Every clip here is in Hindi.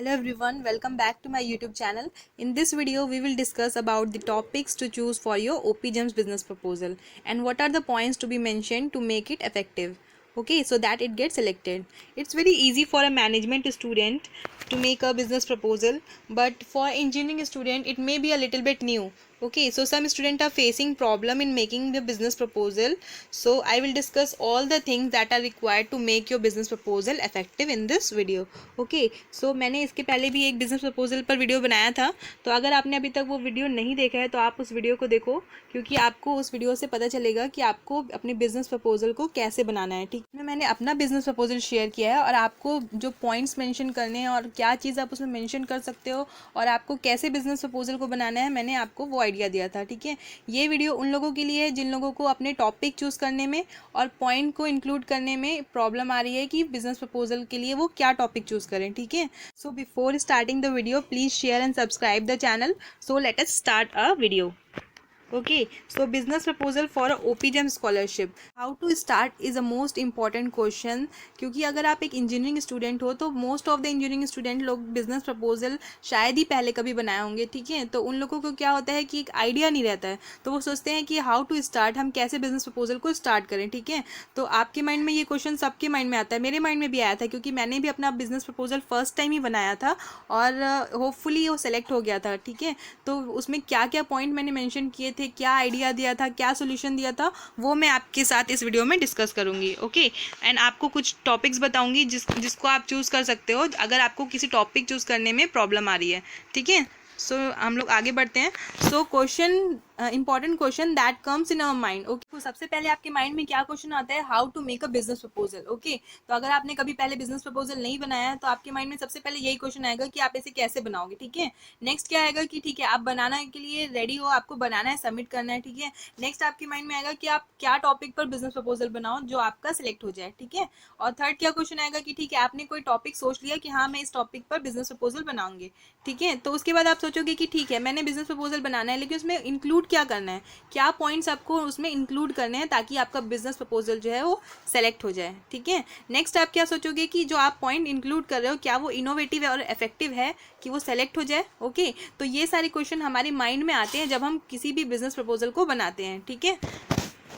Hello everyone, welcome back to my YouTube channel. In this video, we will discuss about the topics to choose for your OPGEMS business proposal and what are the points to be mentioned to make it effective. Okay, so that it gets selected. It's very easy for a management student to make a business proposal, but for engineering student, it may be a little bit new. Okay, so some students are facing problem in making the business proposal. So I will discuss all the things that are required to make your business proposal effective in this video. Okay so मैंने इसके पहले भी एक बिज़नेस प्रपोजल पर वीडियो बनाया था, तो अगर आपने अभी तक वो वीडियो नहीं देखा है तो आप उस वीडियो को देखो, क्योंकि आपको उस वीडियो से पता चलेगा कि आपको अपने बिज़नेस प्रपोजल को कैसे बनाना है। ठीक है, मैंने अपना बिज़नेस प्रपोजल शेयर किया है और आपको जो पॉइंट्स मेंशन करने हैं और क्या चीज़ आप उसमें मेंशन कर सकते हो और आपको कैसे बिज़नेस प्रपोजल को बनाना है, मैंने आपको वो आइडिया दिया था। ठीक है, ये वीडियो उन लोगों के लिए है जिन लोगों को अपने टॉपिक चूज़ करने में और पॉइंट को इंक्लूड करने में प्रॉब्लम आ रही है कि बिज़नेस प्रपोजल के लिए वो क्या टॉपिक चूज़ करें। ठीक है, so before starting the video please share and subscribe the channel. So let us start a video. Okay, so business proposal for a OPGEM scholarship. How to start is a most important question, क्योंकि अगर आप एक इंजीनियरिंग स्टूडेंट हो तो most of the engineering student लोग बिजनेस प्रपोजल शायद ही पहले कभी बनाए होंगे। ठीक है, तो उन लोगों को क्या होता है कि एक आइडिया नहीं रहता है, तो वो सोचते हैं कि हाउ टू स्टार्ट, हम कैसे बिजनेस प्रपोजल को स्टार्ट करें। ठीक है, तो आपके माइंड में ये क्वेश्चन सबके माइंड में आता है, मेरे माइंड में भी आया था, क्योंकि मैंने भी अपना बिजनेस प्रपोजल फर्स्ट टाइम ही बनाया था और होपफुली वो सेलेक्ट हो गया था। ठीक है, तो उसमें क्या क्या पॉइंट मैंने मेंशन किए थे, क्या आइडिया दिया था, क्या सोल्यूशन दिया था, वो मैं आपके साथ इस वीडियो में डिस्कस करूंगी। ओके, एंड आपको कुछ टॉपिक्स बताऊंगी जिसको आप चूज़ कर सकते हो अगर आपको किसी टॉपिक चूज़ करने में प्रॉब्लम आ रही है। ठीक है, सो हम लोग आगे बढ़ते हैं। So question, important question that comes in our mind. Okay, तो सबसे पहले आपके माइंड में क्या क्वेश्चन आता है, how to make a business proposal. Okay, तो अगर आपने कभी पहले बिजनेस प्रपोजल नहीं बनाया है तो आपके माइंड में सबसे पहले यही क्वेश्चन आएगा कि आप इसे कैसे बनाओगे। ठीक है, नेक्स्ट क्या आएगा कि ठीक है आप बनाने के लिए रेडी हो, आपको बनाना है, सबमिट करना है। ठीक है, नेक्स्ट आपके माइंड में आएगा कि आप क्या टॉपिक पर बिजनेस प्रपोजल बनाओ जो आपका सिलेक्ट हो जाए। ठीक है, और थर्ड क्या क्वेश्चन आएगा कि ठीक है आपने कोई टॉपिक सोच लिया कि हाँ मैं इस टॉपिक पर बिजनेस प्रपोजल बनाऊंगी। ठीक है, तो उसके बाद आप सोचोगे कि ठीक है मैंने बिजनेस प्रपोजल बनाना है, लेकिन उसमें इंक्लूड क्या करना है, क्या पॉइंट्स आपको उसमें इंक्लूड करने हैं ताकि आपका बिजनेस प्रपोजल जो है वो सेलेक्ट हो जाए। ठीक है, नेक्स्ट आप क्या सोचोगे कि जो आप पॉइंट इंक्लूड कर रहे हो क्या वो इनोवेटिव है और इफेक्टिव है कि वो सेलेक्ट हो जाए। ओके, तो ये सारे क्वेश्चन हमारे माइंड में आते हैं जब हम किसी भी बिजनेस प्रपोजल को बनाते हैं। ठीक है,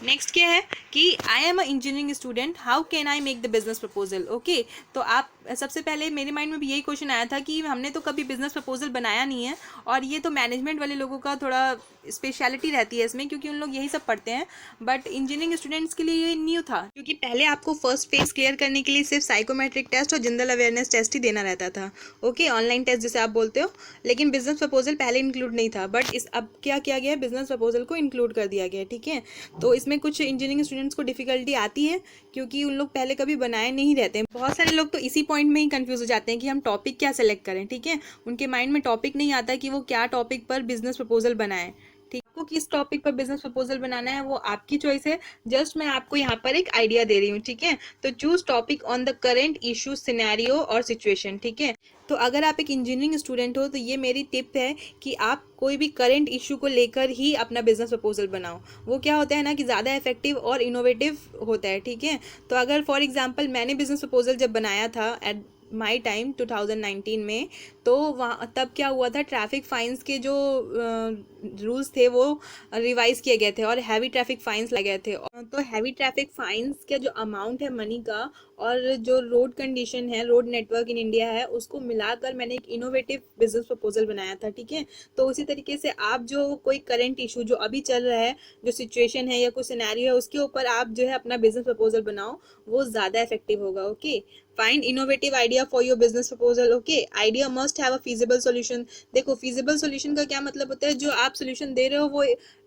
नेक्स्ट क्या है कि I am a engineering student, how can I make the business proposal. Okay, तो आप सबसे पहले मेरे माइंड में भी यही क्वेश्चन आया था कि हमने तो कभी बिजनेस प्रपोजल बनाया नहीं है और ये तो मैनेजमेंट वाले लोगों का थोड़ा स्पेशलिटी रहती है इसमें, क्योंकि उन लोग यही सब पढ़ते हैं, बट इंजीनियरिंग स्टूडेंट्स के लिए ये न्यू था, क्योंकि पहले आपको फर्स्ट फेज क्लियर करने के लिए सिर्फ साइकोमेट्रिक टेस्ट और जनरल अवेयरनेस टेस्ट ही देना रहता था। ओके, ऑनलाइन टेस्ट जिसे आप बोलते हो, लेकिन बिजनेस प्रपोजल पहले इंक्लूड नहीं था, बट इस अब क्या किया गया है, बिजनेस प्रपोजल को इंक्लूड कर दिया गया। ठीक है, तो इसमें कुछ इंजीनियरिंग स्टूडेंट्स को डिफिकल्टी आती है क्योंकि उन लोग पहले कभी बनाए नहीं रहते हैं। बहुत सारे लोग तो इसी पॉइंट में ही कंफ्यूज हो जाते हैं कि हम टॉपिक क्या सेलेक्ट करें। ठीक है, उनके माइंड में टॉपिक नहीं आता कि वो क्या टॉपिक पर बिजनेस प्रपोजल बनाए। ठीक, आपको किस टॉपिक पर बिजनेस प्रपोजल बनाना है वो आपकी चॉइस है, जस्ट मैं आपको यहाँ पर एक आइडिया दे रही हूँ। ठीक है, तो choose topic on the current issue, scenario और सिचुएशन। ठीक है, तो अगर आप एक इंजीनियरिंग स्टूडेंट हो तो ये मेरी टिप है कि आप कोई भी करंट इशू को लेकर ही अपना बिजनेस प्रपोजल बनाओ। वो क्या होता है ना कि ज़्यादा इफेक्टिव और इनोवेटिव होता है। ठीक है, तो अगर फॉर एग्जांपल मैंने बिजनेस प्रपोजल जब बनाया था एट माई टाइम 2019 में, तो वहाँ तब क्या हुआ था, ट्रैफिक फाइन्स के जो रूल्स थे वो रिवाइज किए गए थे और हैवी ट्रैफिक फाइन्स लगे थे। तो हैवी ट्रैफिक फाइन्स का जो अमाउंट है मनी का और जो रोड कंडीशन है, रोड नेटवर्क इन इंडिया है, उसको मिलाकर मैंने एक इनोवेटिव बिजनेस प्रपोजल बनाया था। ठीक है, तो उसी तरीके से आप जो कोई करंट इशू जो अभी चल रहा है, जो सिचुएशन है या कोई सिनेरियो है, उसके ऊपर आप जो है अपना बिजनेस प्रपोजल बनाओ, वो ज़्यादा इफेक्टिव होगा। Okay, find innovative idea for your business proposal. Okay, idea must have a feasible solution. देखो, फीजिबल सॉल्यूशन का क्या मतलब होता है, जो आप सॉल्यूशन दे रहे हो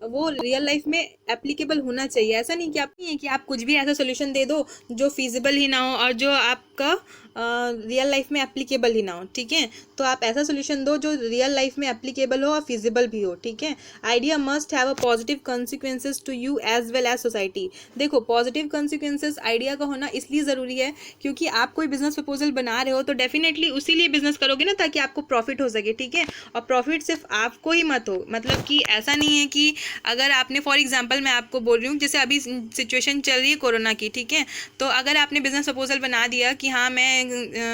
वो रियल लाइफ में एप्लीकेबल होना चाहिए। ऐसा नहीं कि आप कुछ भी ऐसा सॉल्यूशन दे दो जो फीजिबल ही ना हो और जो आपका रियल लाइफ में एप्लीकेबल ही ना हो। ठीक है, तो आप ऐसा सोल्यूशन दो जो रियल लाइफ में एप्लीकेबल हो और फिजिबल भी हो। ठीक है, idea must have a positive consequences to you as well as society. देखो, पॉजिटिव कॉन्सिक्वेंसेज आइडिया का होना इसलिए ज़रूरी है क्योंकि आप कोई बिजनेस प्रपोजल बना रहे हो तो डेफिनेटली उसी लिए बिजनेस करोगे ना, ताकि आपको प्रॉफिट हो सके। ठीक है, और प्रॉफिट सिर्फ आपको ही मत हो, मतलब कि ऐसा नहीं है कि अगर आपने फॉर एग्जाम्पल मैं आपको बोल रही हूँ, जैसे अभी सिचुएशन चल रही है कोरोना की, ठीक है। तो अगर आपने बिजनेस प्रपोजल बना दिया कि हाँ मैं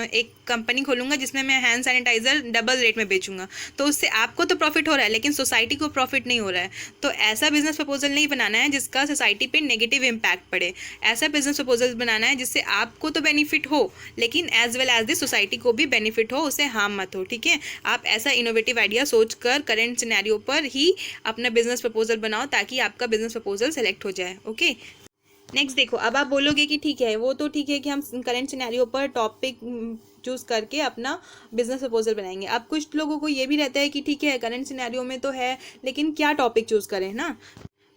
एक कंपनी खोलूंगा जिसमें मैं हैंड सैनिटाइजर डबल रेट में बेचूंगा, तो उससे आपको तो प्रॉफिट हो रहा है लेकिन सोसाइटी को प्रॉफिट नहीं हो रहा है। तो ऐसा बिजनेस प्रपोजल नहीं बनाना है जिसका सोसाइटी पे नेगेटिव इम्पैक्ट पड़े। ऐसा बिजनेस प्रपोजल बनाना है जिससे आपको तो बेनिफिट हो लेकिन as well as the society को भी बेनिफिट हो, उससे हार्म मत हो, ठीक है। आप ऐसा इनोवेटिव आइडिया सोचकर करंट सिनेरियो पर ही अपना बिजनेस प्रपोजल बनाओ ताकि आपका बिजनेस प्रपोजल सेलेक्ट हो जाए। ओके, नेक्स्ट देखो, अब आप बोलोगे कि ठीक है, वो तो ठीक है कि हम करंट सिनेरियो पर टॉपिक चूज़ करके अपना बिजनेस प्रपोजल बनाएंगे। अब कुछ लोगों को ये भी रहता है कि ठीक है करंट सिनेरियो में तो है लेकिन क्या टॉपिक चूज़ करें ना।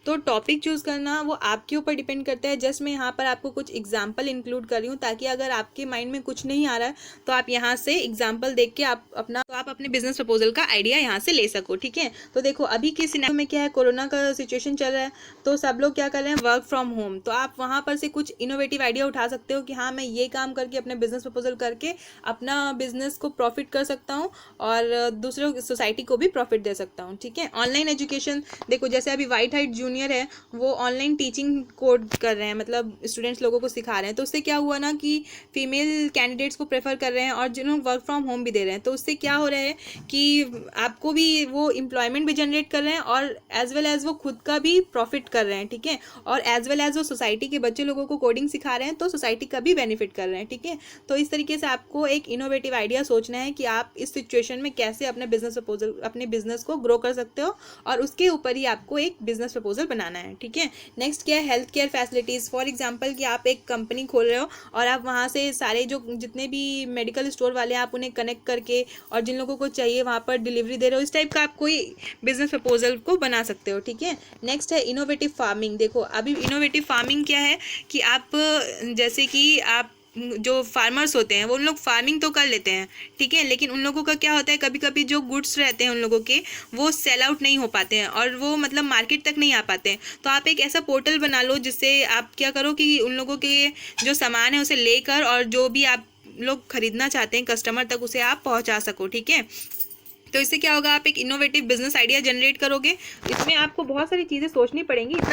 तो टॉपिक चूज़ करना वो आपके ऊपर डिपेंड करता है। जस्ट मैं यहाँ पर आपको कुछ एग्जांपल इंक्लूड कर रही हूँ ताकि अगर आपके माइंड में कुछ नहीं आ रहा है तो आप यहाँ से एग्जांपल देख के आप अपने बिजनेस प्रपोजल का आइडिया यहाँ से ले सको, ठीक है। तो देखो अभी के सिनेरियो में क्या है, कोरोना का सिचुएशन चल रहा है तो सब लोग क्या कर रहे हैं, वर्क फ्रॉम होम। तो आप वहाँ पर से कुछ इनोवेटिव आइडिया उठा सकते हो कि हाँ मैं ये काम करके अपने बिजनेस प्रपोजल करके अपना बिजनेस को प्रॉफिट कर सकता हूँ और दूसरों सोसाइटी को भी प्रॉफिट दे सकता हूँ, ठीक है। ऑनलाइन एजुकेशन देखो, जैसे अभी व्हाइट हाइट जूनियर है, वो ऑनलाइन टीचिंग कोड कर रहे हैं, मतलब स्टूडेंट्स लोगों को सिखा रहे हैं। तो उससे क्या हुआ ना कि फीमेल कैंडिडेट्स को प्रेफर कर रहे हैं और जिन्होंने वर्क फ्रॉम होम भी दे रहे हैं। तो उससे क्या हो रहा है कि आपको भी वो एम्प्लॉयमेंट भी जनरेट कर रहे हैं और एज वेल एज वो खुद का भी प्रॉफिट कर रहे हैं, ठीक है। और एज वेल एज वो सोसाइटी के बच्चे लोगों को कोडिंग सिखा रहे हैं तो सोसाइटी का भी बेनिफिट कर रहे हैं, ठीक है। तो इस तरीके से आपको एक इनोवेटिव आइडिया सोचना है कि आप इस सिचुएशन में कैसे अपने बिजनेस प्रपोजल, अपने बिजनेस को ग्रो कर सकते हो और उसके ऊपर ही आपको एक बिजनेस प्रपोजल बनाना है, ठीक है। नेक्स्ट क्या है, health care facilities. For example कि आप एक कंपनी खोल रहे हो और आप वहाँ से सारे जो जितने भी मेडिकल स्टोर वाले हैं आप उन्हें कनेक्ट करके और जिन लोगों को चाहिए वहाँ पर डिलीवरी दे रहे हो, इस टाइप का आप कोई बिजनेस प्रपोजल को बना सकते हो, ठीक है। नेक्स्ट है इनोवेटिव फार्मिंग। देखो अभी इनोवेटिव फार्मिंग क्या है कि आप जैसे कि आप जो फार्मर्स होते हैं वो उन लोग फार्मिंग तो कर लेते हैं, ठीक है, लेकिन उन लोगों का क्या होता है, कभी कभी जो गुड्स रहते हैं उन लोगों के वो सेल आउट नहीं हो पाते हैं और वो मतलब मार्केट तक नहीं आ पाते हैं। तो आप एक ऐसा पोर्टल बना लो जिससे आप क्या करो कि उन लोगों के जो सामान है उसे लेकर और जो भी आप लोग खरीदना चाहते हैं कस्टमर तक उसे आप पहुंचा सको, ठीक है। तो इससे क्या होगा, आप एक इनोवेटिव बिजनेस आइडिया जनरेट करोगे। इसमें आपको बहुत सारी चीज़ें सोचनी पड़ेंगी, इतना